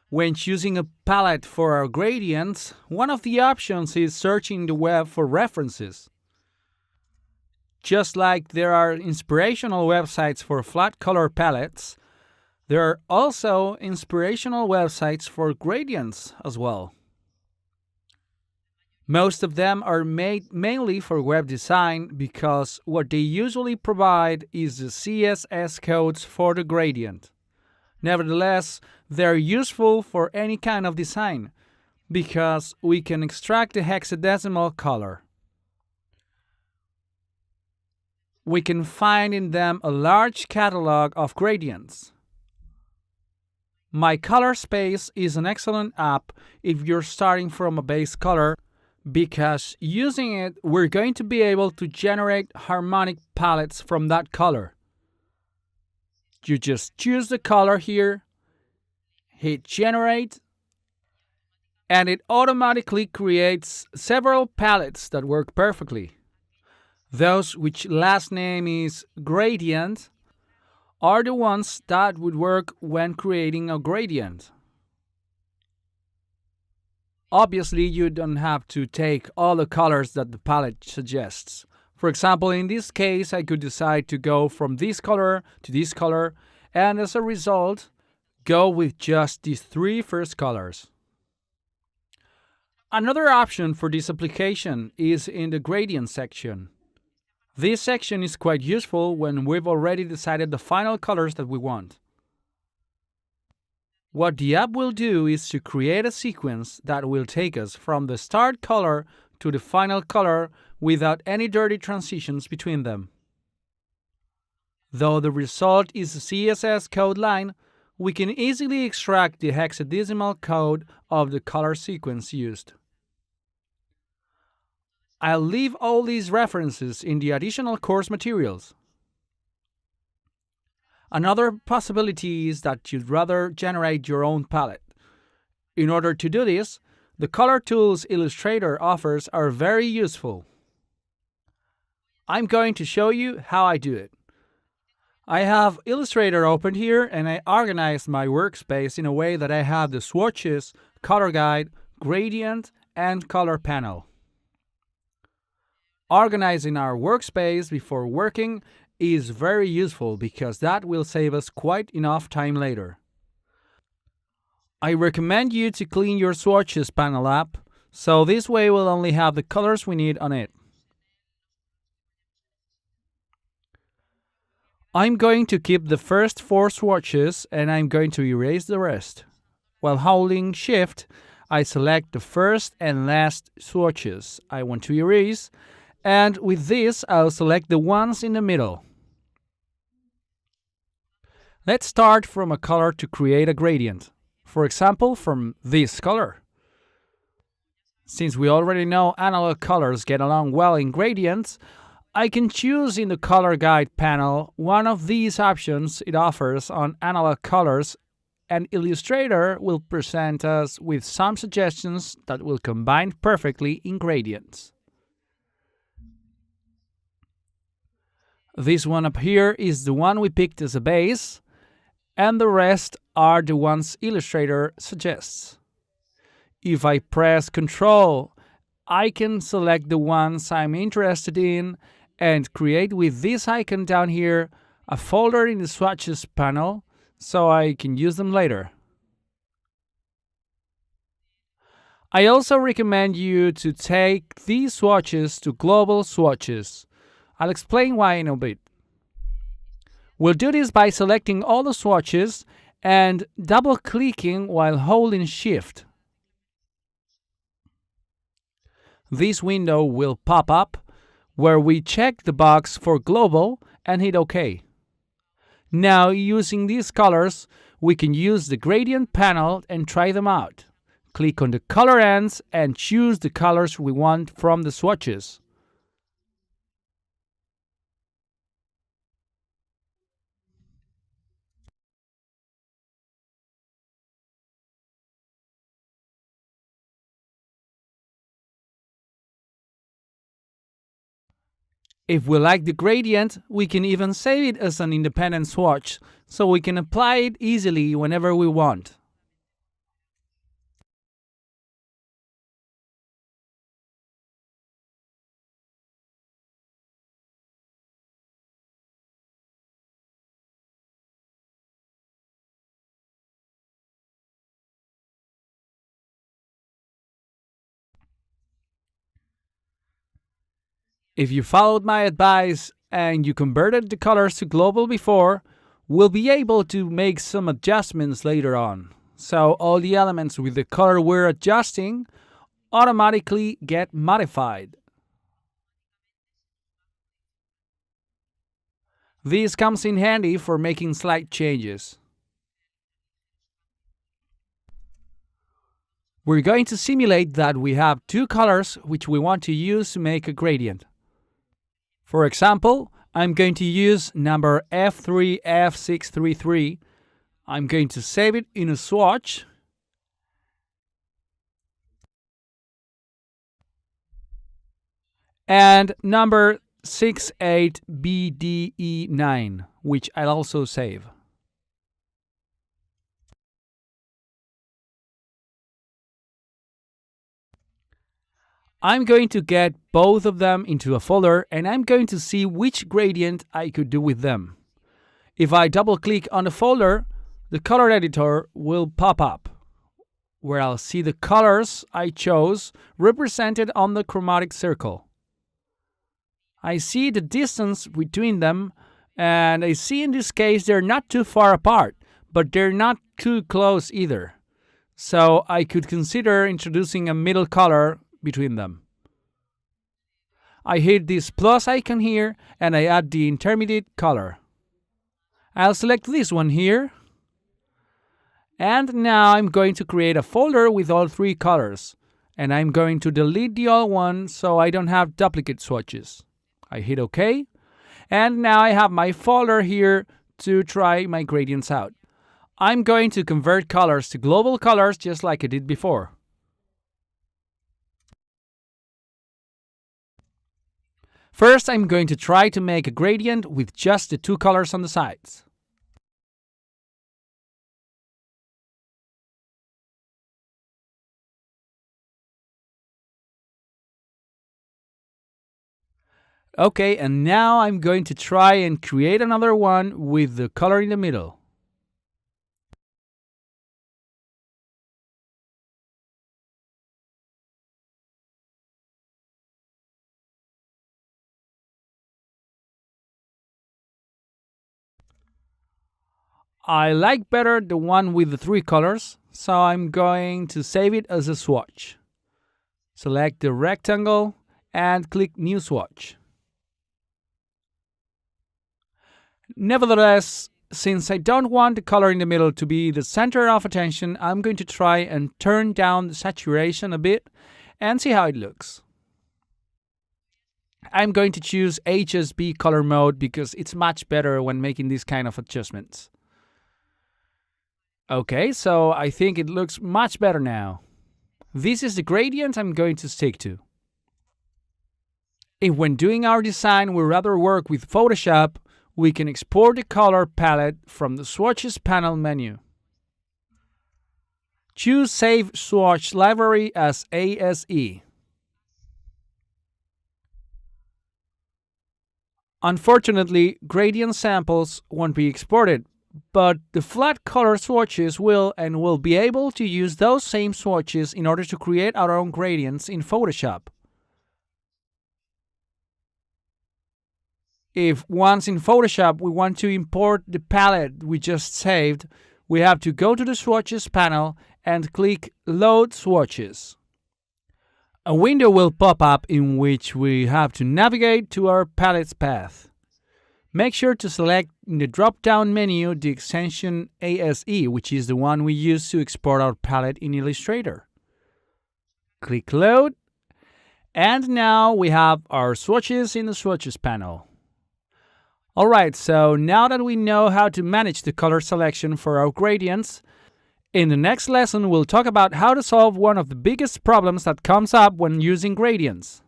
When choosing a palette for our gradients, one of the options is searching the web for references. Just like there are inspirational websites for flat color palettes, there are also inspirational websites for gradients as well. Most of them are made mainly for web design because what they usually provide is the CSS codes for the gradient. Nevertheless, they're useful for any kind of design because we can extract the hexadecimal color. We can find in them a large catalog of gradients. My Color Space is an excellent app if you're starting from a base color because using it, we're going to be able to generate harmonic palettes from that color. You just choose the color here, hit generate, and it automatically creates several palettes that work perfectly. Those which last name is gradient are the ones that would work when creating a gradient. Obviously, you don't have to take all the colors that the palette suggests. For example, in this case, I could decide to go from this color to this color, and as a result, go with just these three first colors. Another option for this application is in the gradient section. This section is quite useful when we've already decided the final colors that we want. What the app will do is to create a sequence that will take us from the start color to the final color without any dirty transitions between them. Though the result is a CSS code line, we can easily extract the hexadecimal code of the color sequence used. I'll leave all these references in the additional course materials. Another possibility is that you'd rather generate your own palette. In order to do this, the Color Tools Illustrator offers are very useful. I'm going to show you how I do it. I have Illustrator opened here and I organized my workspace in a way that I have the swatches, color guide, gradient, and color panel. Organizing our workspace before working is very useful because that will save us quite enough time later. I recommend you to clean your swatches panel up, so this way we'll only have the colors we need on it. I'm going to keep the first 4 swatches and I'm going to erase the rest. While holding Shift, I select the first and last swatches I want to erase, and with this I'll select the ones in the middle. Let's start from a color to create a gradient. For example, from this color. Since we already know analog colors get along well in gradients, I can choose in the color guide panel one of these options it offers on analog colors, and Illustrator will present us with some suggestions that will combine perfectly in gradients. This one up here is the one we picked as a base, and the rest are the ones Illustrator suggests. If I press Ctrl, I can select the ones I'm interested in and create with this icon down here a folder in the swatches panel so I can use them later. I also recommend you to take these swatches to global swatches. I'll explain why in a bit. We'll do this by selecting all the swatches and double-clicking while holding Shift. This window will pop up where we check the box for global and hit OK. Now, using these colors, we can use the gradient panel and try them out. Click on the color ends and choose the colors we want from the swatches. If we like the gradient, we can even save it as an independent swatch, so we can apply it easily whenever we want. If you followed my advice and you converted the colors to global before, we'll be able to make some adjustments later on. So all the elements with the color we're adjusting automatically get modified. This comes in handy for making slight changes. We're going to simulate that we have two colors which we want to use to make a gradient. For example, I'm going to use number F3F633. I'm going to save it in a swatch. And number 68BDE9, which I'll also save. I'm going to get both of them into a folder and I'm going to see which gradient I could do with them. If I double click on the folder, the color editor will pop up, where I'll see the colors I chose represented on the chromatic circle. I see the distance between them, and I see in this case they're not too far apart, but they're not too close either. So I could consider introducing a middle color between them. I hit this plus icon here and I add the intermediate color. I'll select this one here. And now I'm going to create a folder with all three colors. And I'm going to delete the old one so I don't have duplicate swatches. I hit OK. And now I have my folder here to try my gradients out. I'm going to convert colors to global colors just like I did before. First, I'm going to try to make a gradient with just the two colors on the sides. Okay, and now I'm going to try and create another one with the color in the middle. I like better the one with the three colors, so I'm going to save it as a swatch. Select the rectangle and click New Swatch. Nevertheless, since I don't want the color in the middle to be the center of attention, I'm going to try and turn down the saturation a bit and see how it looks. I'm going to choose HSB color mode because it's much better when making these kind of adjustments. Okay, so I think it looks much better now. This is the gradient I'm going to stick to. If when doing our design we rather work with Photoshop, we can export the color palette from the Swatches panel menu. Choose Save Swatch Library as ASE. Unfortunately, gradient samples won't be exported, but the flat color swatches will, and we'll be able to use those same swatches in order to create our own gradients in Photoshop. If once in Photoshop we want to import the palette we just saved, we have to go to the Swatches panel and click Load Swatches. A window will pop up in which we have to navigate to our palette's path. Make sure to select in the drop-down menu the extension ASE, which is the one we use to export our palette in Illustrator. Click Load, and now we have our swatches in the Swatches panel. Alright, so now that we know how to manage the color selection for our gradients, in the next lesson we'll talk about how to solve one of the biggest problems that comes up when using gradients.